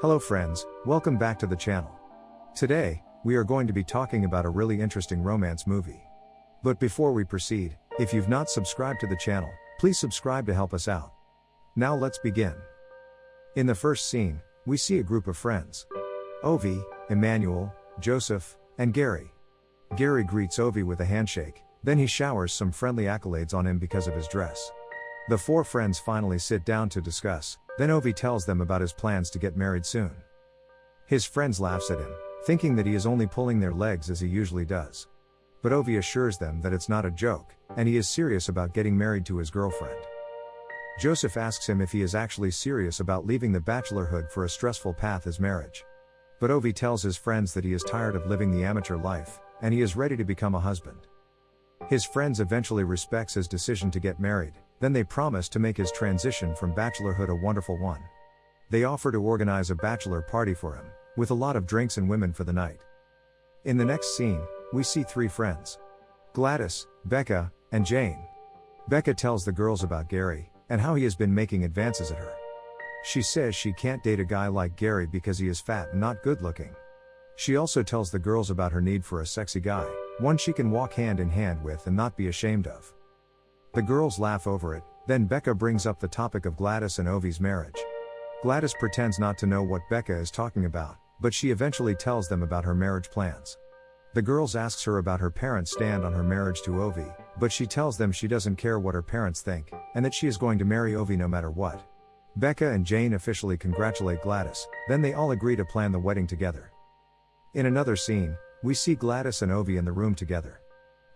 Hello friends, welcome back to the channel. Today, we are going to be talking about a really interesting romance movie. But before we proceed, if you've not subscribed to the channel, please subscribe to help us out. Now let's begin. In the first scene, we see a group of friends. Ovi, Emmanuel, Joseph, and Gary. Gary greets Ovi with a handshake, then he showers some friendly accolades on him because of his dress. The four friends finally sit down to discuss, then Ovi tells them about his plans to get married soon. His friends laughs at him, thinking that he is only pulling their legs as he usually does. But Ovi assures them that it's not a joke, and he is serious about getting married to his girlfriend. Joseph asks him if he is actually serious about leaving the bachelorhood for a stressful path as marriage. But Ovi tells his friends that he is tired of living the amateur life, and he is ready to become a husband. His friends eventually respects his decision to get married, then they promise to make his transition from bachelorhood a wonderful one. They offer to organize a bachelor party for him, with a lot of drinks and women for the night. In the next scene, we see three friends. Gladys, Becca, and Jane. Becca tells the girls about Gary, and how he has been making advances at her. She says she can't date a guy like Gary because he is fat and not good looking. She also tells the girls about her need for a sexy guy, one she can walk hand in hand with and not be ashamed of. The girls laugh over it, then Becca brings up the topic of Gladys and Ovi's marriage. Gladys pretends not to know what Becca is talking about, but she eventually tells them about her marriage plans. The girls asks her about her parents' stand on her marriage to Ovi, but she tells them she doesn't care what her parents think, and that she is going to marry Ovi no matter what. Becca and Jane officially congratulate Gladys, then they all agree to plan the wedding together. In another scene, we see Gladys and Ovi in the room together.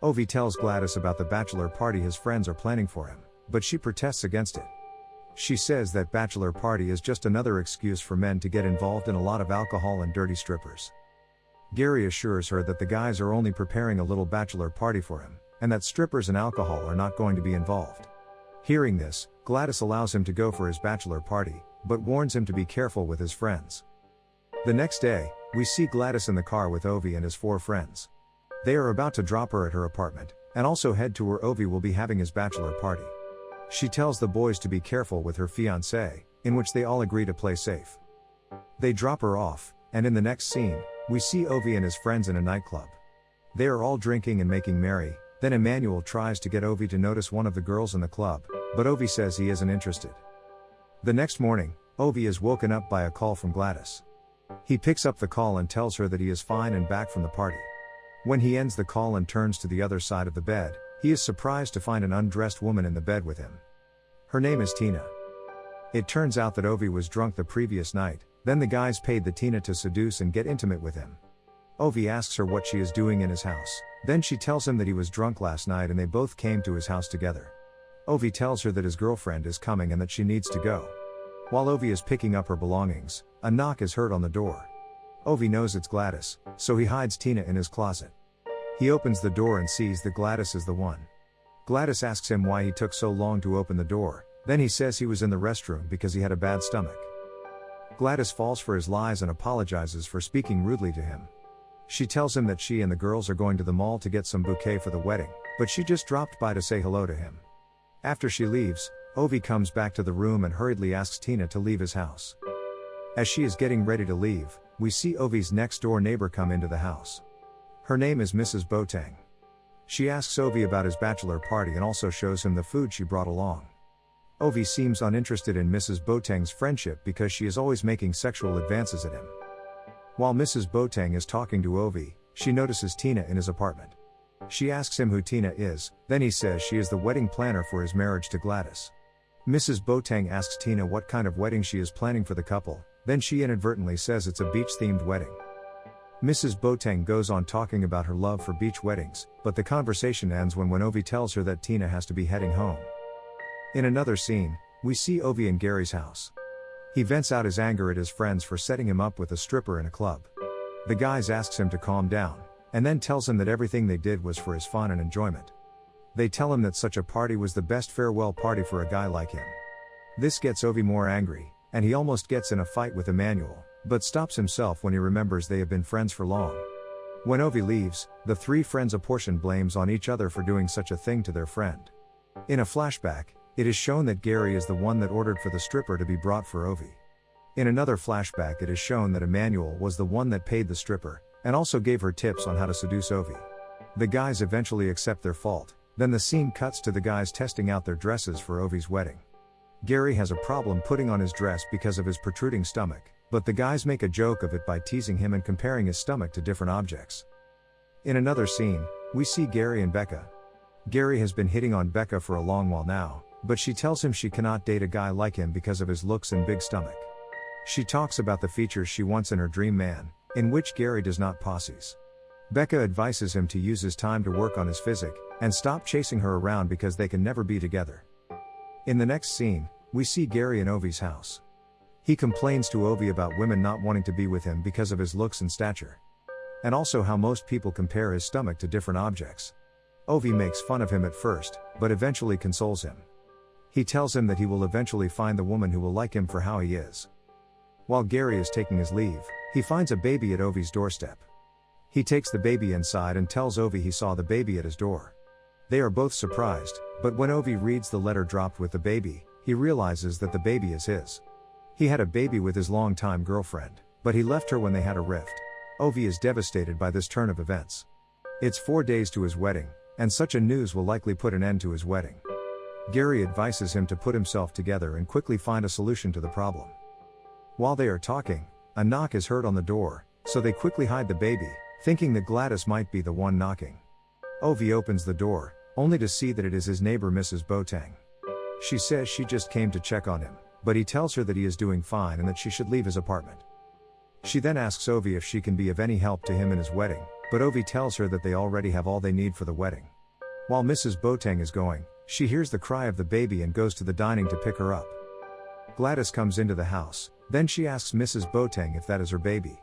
Ovi tells Gladys about the bachelor party his friends are planning for him, but she protests against it. She says that bachelor party is just another excuse for men to get involved in a lot of alcohol and dirty strippers. Gary assures her that the guys are only preparing a little bachelor party for him, and that strippers and alcohol are not going to be involved. Hearing this, Gladys allows him to go for his bachelor party, but warns him to be careful with his friends. The next day, we see Gladys in the car with Ovi and his four friends. They are about to drop her at her apartment, and also head to where Ovi will be having his bachelor party. She tells the boys to be careful with her fiancé, in which they all agree to play safe. They drop her off, and in the next scene, we see Ovi and his friends in a nightclub. They are all drinking and making merry, then Emmanuel tries to get Ovi to notice one of the girls in the club, but Ovi says he isn't interested. The next morning, Ovi is woken up by a call from Gladys. He picks up the call and tells her that he is fine and back from the party. When he ends the call and turns to the other side of the bed, he is surprised to find an undressed woman in the bed with him. Her name is Tina. It turns out that Ovi was drunk the previous night, then the guys paid the Tina to seduce and get intimate with him. Ovi asks her what she is doing in his house, then she tells him that he was drunk last night and they both came to his house together. Ovi tells her that his girlfriend is coming and that she needs to go. While Ovi is picking up her belongings, a knock is heard on the door. Ovi knows it's Gladys, so he hides Tina in his closet. He opens the door and sees that Gladys is the one. Gladys asks him why he took so long to open the door, then he says he was in the restroom because he had a bad stomach. Gladys falls for his lies and apologizes for speaking rudely to him. She tells him that she and the girls are going to the mall to get some bouquet for the wedding, but she just dropped by to say hello to him. After she leaves, Ovi comes back to the room and hurriedly asks Tina to leave his house. As she is getting ready to leave, we see Ovi's next door neighbor come into the house. Her name is Mrs. Boateng. She asks Ovi about his bachelor party and also shows him the food she brought along. Ovi seems uninterested in Mrs. Boateng's friendship because she is always making sexual advances at him. While Mrs. Boateng is talking to Ovi, she notices Tina in his apartment. She asks him who Tina is, then he says she is the wedding planner for his marriage to Gladys. Mrs. Boateng asks Tina what kind of wedding she is planning for the couple, then she inadvertently says it's a beach-themed wedding. Mrs. Boateng goes on talking about her love for beach weddings, but the conversation ends when Ovi tells her that Tina has to be heading home. In another scene, we see Ovi in Gary's house. He vents out his anger at his friends for setting him up with a stripper in a club. The guys asks him to calm down, and then tells him that everything they did was for his fun and enjoyment. They tell him that such a party was the best farewell party for a guy like him. This gets Ovi more angry, and he almost gets in a fight with Emmanuel, but stops himself when he remembers they have been friends for long. When Ovi leaves, the three friends apportion blames on each other for doing such a thing to their friend. In a flashback, it is shown that Gary is the one that ordered for the stripper to be brought for Ovi. In another flashback, it is shown that Emmanuel was the one that paid the stripper, and also gave her tips on how to seduce Ovi. The guys eventually accept their fault, then the scene cuts to the guys testing out their dresses for Ovi's wedding. Gary has a problem putting on his dress because of his protruding stomach, but the guys make a joke of it by teasing him and comparing his stomach to different objects. In another scene, we see Gary and Becca. Gary has been hitting on Becca for a long while now, but she tells him she cannot date a guy like him because of his looks and big stomach. She talks about the features she wants in her dream man, in which Gary does not possess. Becca advises him to use his time to work on his physique, and stop chasing her around because they can never be together. In the next scene, we see Gary in Ovi's house. He complains to Ovi about women not wanting to be with him because of his looks and stature. And also how most people compare his stomach to different objects. Ovi makes fun of him at first, but eventually consoles him. He tells him that he will eventually find the woman who will like him for how he is. While Gary is taking his leave, he finds a baby at Ovi's doorstep. He takes the baby inside and tells Ovi he saw the baby at his door. They are both surprised, but when Ovi reads the letter dropped with the baby, he realizes that the baby is his. He had a baby with his longtime girlfriend, but he left her when they had a rift. Ovi is devastated by this turn of events. It's 4 days to his wedding, and such a news will likely put an end to his wedding. Gary advises him to put himself together and quickly find a solution to the problem. While they are talking, a knock is heard on the door, so they quickly hide the baby, thinking that Gladys might be the one knocking. Ovi opens the door, only to see that it is his neighbor Mrs. Boateng. She says she just came to check on him, but he tells her that he is doing fine and that she should leave his apartment. She then asks Ovi if she can be of any help to him in his wedding, but Ovi tells her that they already have all they need for the wedding. While Mrs. Boateng is going, she hears the cry of the baby and goes to the dining to pick her up. Gladys comes into the house, then she asks Mrs. Boateng if that is her baby.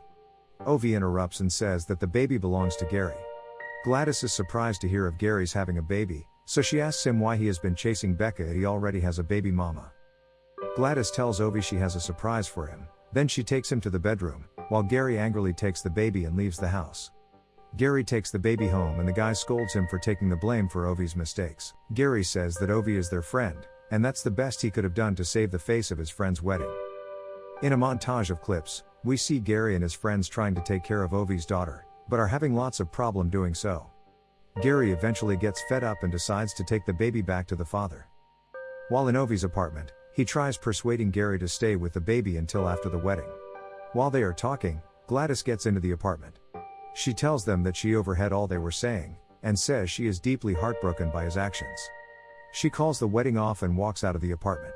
Ovi interrupts and says that the baby belongs to Gary. Gladys is surprised to hear of Gary's having a baby, so she asks him why he has been chasing Becca and he already has a baby mama. Gladys tells Ovi she has a surprise for him, then she takes him to the bedroom, while Gary angrily takes the baby and leaves the house. Gary takes the baby home and the guy scolds him for taking the blame for Ovi's mistakes. Gary says that Ovi is their friend, and that's the best he could have done to save the face of his friend's wedding. In a montage of clips, we see Gary and his friends trying to take care of Ovi's daughter, but are having lots of problem doing so. Gary eventually gets fed up and decides to take the baby back to the father. While in Ovi's apartment, he tries persuading Gary to stay with the baby until after the wedding. While they are talking, Gladys gets into the apartment. She tells them that she overheard all they were saying, and says she is deeply heartbroken by his actions. She calls the wedding off and walks out of the apartment.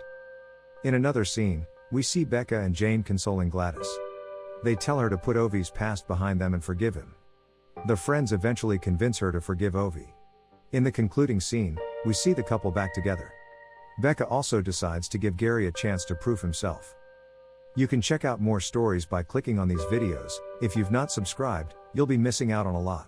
In another scene, we see Becca and Jane consoling Gladys. They tell her to put Ovi's past behind them and forgive him. The friends eventually convince her to forgive Ovi. In the concluding scene, we see the couple back together. Becca also decides to give Gary a chance to prove himself. You can check out more stories by clicking on these videos. If you've not subscribed, you'll be missing out on a lot.